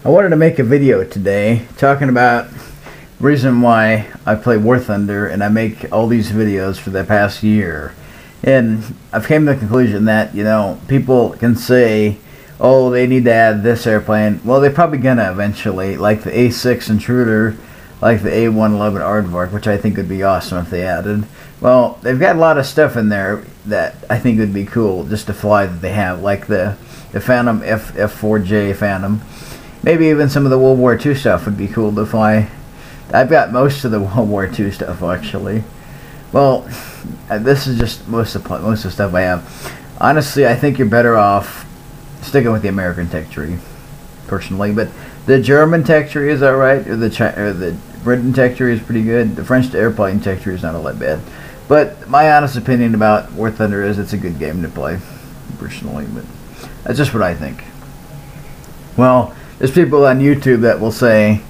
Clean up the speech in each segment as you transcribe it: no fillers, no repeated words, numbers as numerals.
I wanted to make a video today talking about the reason why I play Warthunder and I make all these videos for the past year. And I've came to the conclusion that, people can say, oh, they need to add this airplane. Well, they're probably gonna eventually, like the A6 Intruder, like the A111 Aardvark, which I think would be awesome if they added. Well, they've got a lot of stuff in there that I think would be cool just to fly that they have, like the Phantom F4J Phantom. Maybe even some of the World War II stuff would be cool to fly. I've got most of the World War II stuff, actually. Well, this is just most of the stuff I have. Honestly, I think you're better off sticking with the American tech tree, personally. But the German tech tree is alright, or the Britain tech tree is pretty good. The French airplane tech tree is not all that bad. But my honest opinion about War Thunder is it's a good game to play, personally. But that's just what I think. Well, there's people on YouTube that will say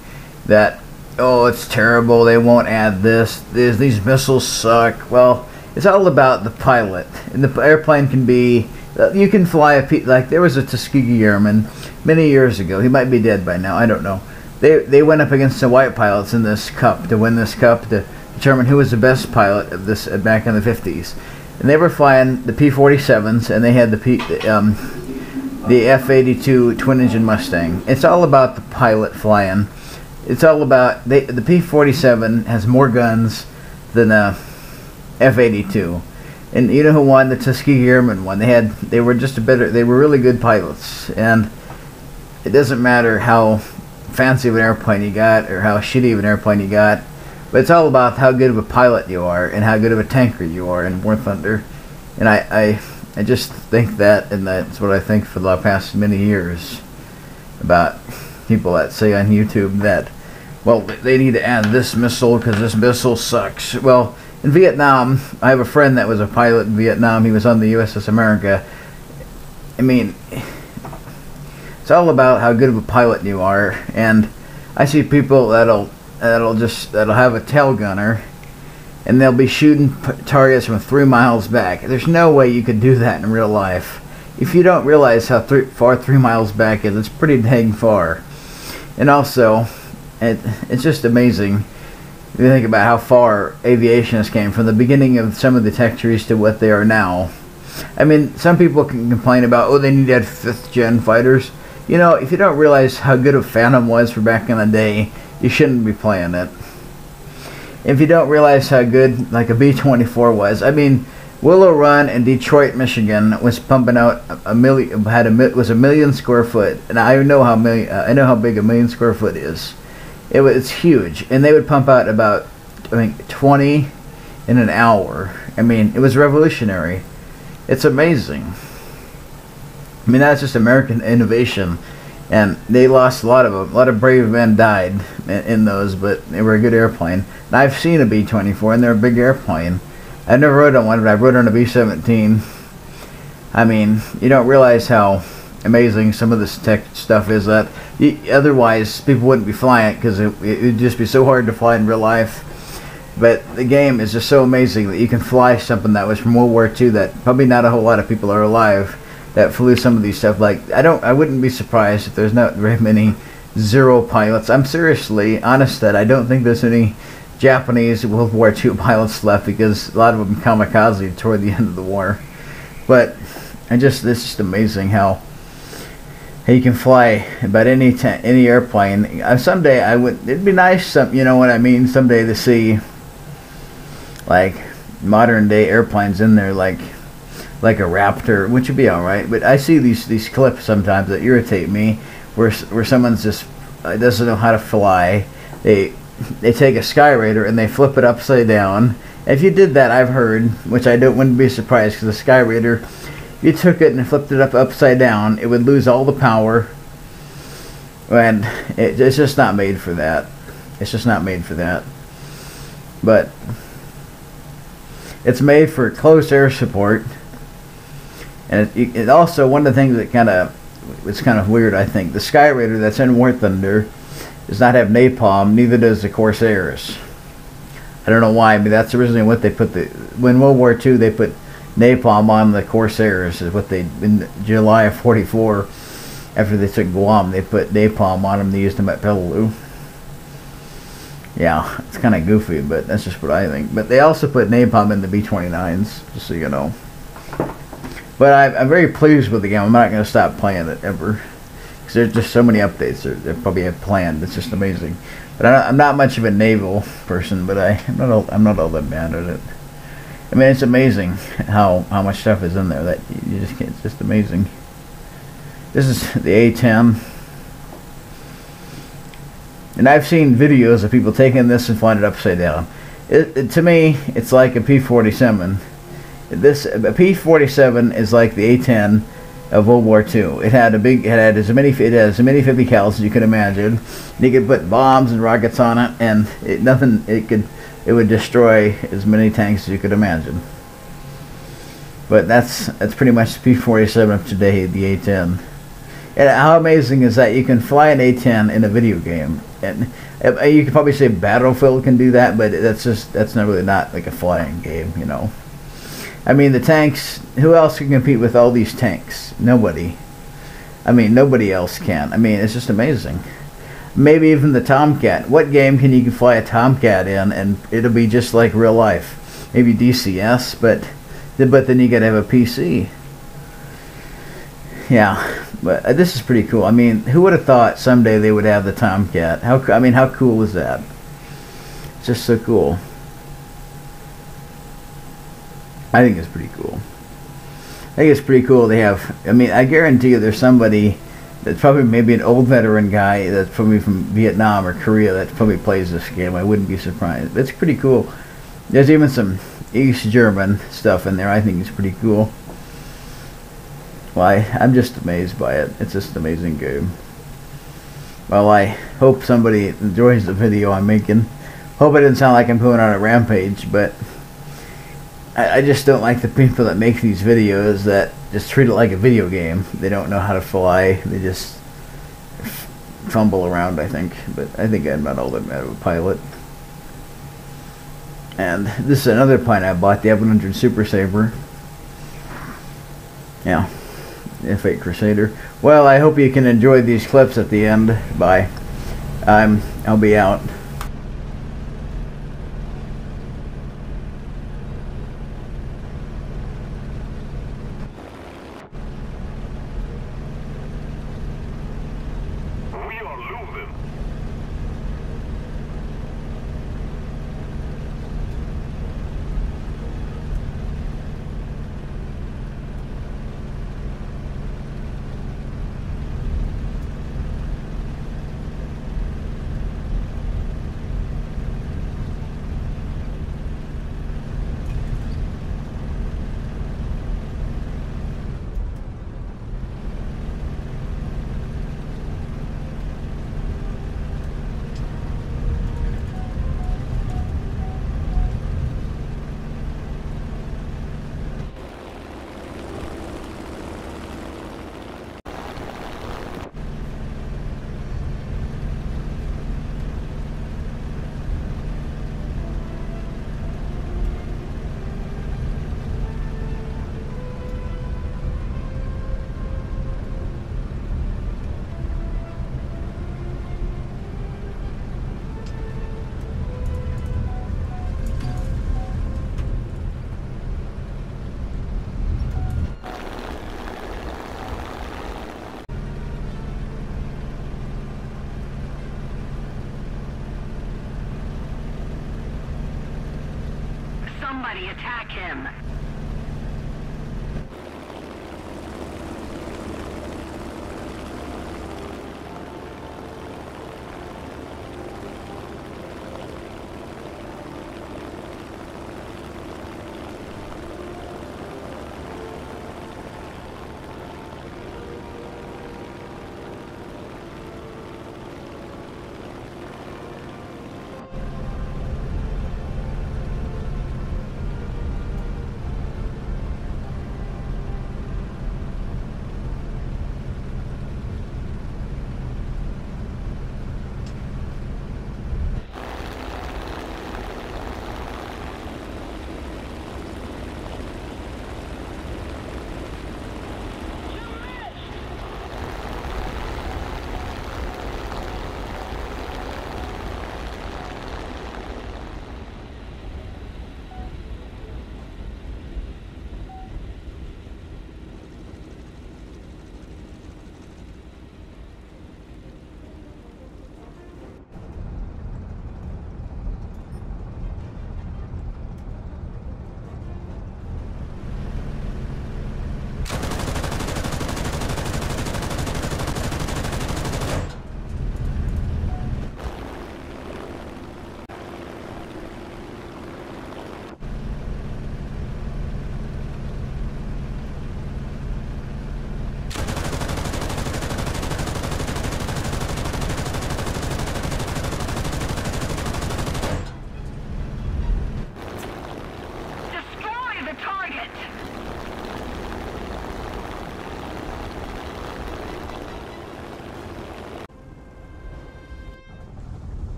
that, oh, it's terrible, they won't add this, these missiles suck. Well, it's all about the pilot. And the airplane can be, you can fly like there was a Tuskegee Airman many years ago. He might be dead by now, I don't know. They went up against the white pilots in this cup, to win this cup, to determine who was the best pilot of this back in the 50s. And they were flying the P-47s, and they had the F-82 twin-engine Mustang. It's all about the pilot flying. It's all about the P-47 has more guns than the F-82, and you know who won? The Tuskegee Airmen won. They were really good pilots, and it doesn't matter how fancy of an airplane you got or how shitty of an airplane you got, but it's all about how good of a pilot you are and how good of a tanker you are in War Thunder. And I just think that, and that's what I think for the past many years about people that say on YouTube that, well, they need to add this missile because this missile sucks. Well, in Vietnam, I have a friend that was a pilot in Vietnam. He was on the USS America. I mean, it's all about how good of a pilot you are. And I see people that'll have a tail gunner, and they'll be shooting targets from 3 miles back. There's no way you could do that in real life. If you don't realize how far 3 miles back is, it's pretty dang far. And also, it's just amazing if you think about how far aviation has came from the beginning of some of the tech trees to what they are now. I mean, some people can complain about, oh, they need to add 5th gen fighters. If you don't realize how good a Phantom was for back in the day, you shouldn't be playing it. If you don't realize how good like a B-24 was, I mean, Willow Run in Detroit, Michigan was pumping out was a million square foot, and I know how big a million square foot is. It's huge, and they would pump out about, I think, 20 in an hour. I mean, it was revolutionary. It's amazing. I mean, that's just American innovation. And they lost a lot of them. A lot of brave men died in those, but they were a good airplane. And I've seen a B-24, and they're a big airplane. I never rode on one, but I rode on a B-17. I mean, you don't realize how amazing some of this tech stuff is. That otherwise people wouldn't be flying it because it would just be so hard to fly in real life. But the game is just so amazing that you can fly something that was from World War II that probably not a whole lot of people are alive that flew some of these stuff. Like, I wouldn't be surprised if there's not very many Zero pilots. I'm seriously honest that I don't think there's any Japanese World War II pilots left because a lot of them kamikaze toward the end of the war. But it's just amazing how you can fly about any airplane. Someday it'd be nice, someday to see like modern day airplanes in there, like a Raptor, which would be alright. But I see these clips sometimes that irritate me, where someone's just doesn't know how to fly. They take a Skyraider and they flip it upside down. If you did that, I've heard, which I wouldn't be surprised, because the Skyraider, if you took it and flipped it upside down, it would lose all the power, and it's just not made for that. It's just not made for that. But it's made for close air support. And it also, one of the things that it's kind of weird, I think, the Skyraider that's in War Thunder does not have napalm, neither does the Corsairs. I don't know why, but that's originally what they put when World War II they put napalm on the Corsairs, is what they, in July of '44. after they took Guam, they put napalm on them. They used them at Peleliu. Yeah, it's kind of goofy, but that's just what I think. But they also put napalm in the B-29s, just so you know. But I'm very pleased with the game. I'm not going to stop playing it ever, because there's just so many updates they probably have planned. It's just amazing. But I'm not much of a naval person, but I'm not all that bad at it. I mean, it's amazing how much stuff is in there that you just can't. It's just amazing. This is the A-10. And I've seen videos of people taking this and flying it upside down. To me, it's like a P-47. A P-47 is like the A-10 of World War II. It had as many 50 cals as you could imagine. You could put bombs and rockets on it, and it would destroy as many tanks as you could imagine. But that's pretty much the P-47 of today, the A-10. And how amazing is that you can fly an A-10 in a video game? And you could probably say Battlefield can do that, but that's not really not like a flying game, you know. I mean, the tanks, who else can compete with all these tanks? Nobody. I mean, nobody else can. I mean, it's just amazing. Maybe even the Tomcat. What game can you fly a Tomcat in and it'll be just like real life? Maybe DCS, but then you gotta have a PC. Yeah. But this is pretty cool. I mean, who would have thought someday they would have the Tomcat? How cool is that? It's just so cool. I think it's pretty cool. I think it's pretty cool they have. I mean, I guarantee you there's somebody that's probably maybe an old veteran guy that's probably from Vietnam or Korea that probably plays this game. I wouldn't be surprised. It's pretty cool. There's even some East German stuff in there. I think it's pretty cool. Well, I'm just amazed by it. It's just an amazing game. Well, I hope somebody enjoys the video I'm making. Hope it didn't sound like I'm going on a rampage, but I just don't like the people that make these videos that just treat it like a video game. They don't know how to fly. They just fumble around, I think. But I think I'm not all that bad of a pilot. And this is another plane I bought, the F-100 Super Sabre. Yeah. F-8 Crusader. Well, I hope you can enjoy these clips at the end. Bye. I'll be out. We are losing. Somebody attack him!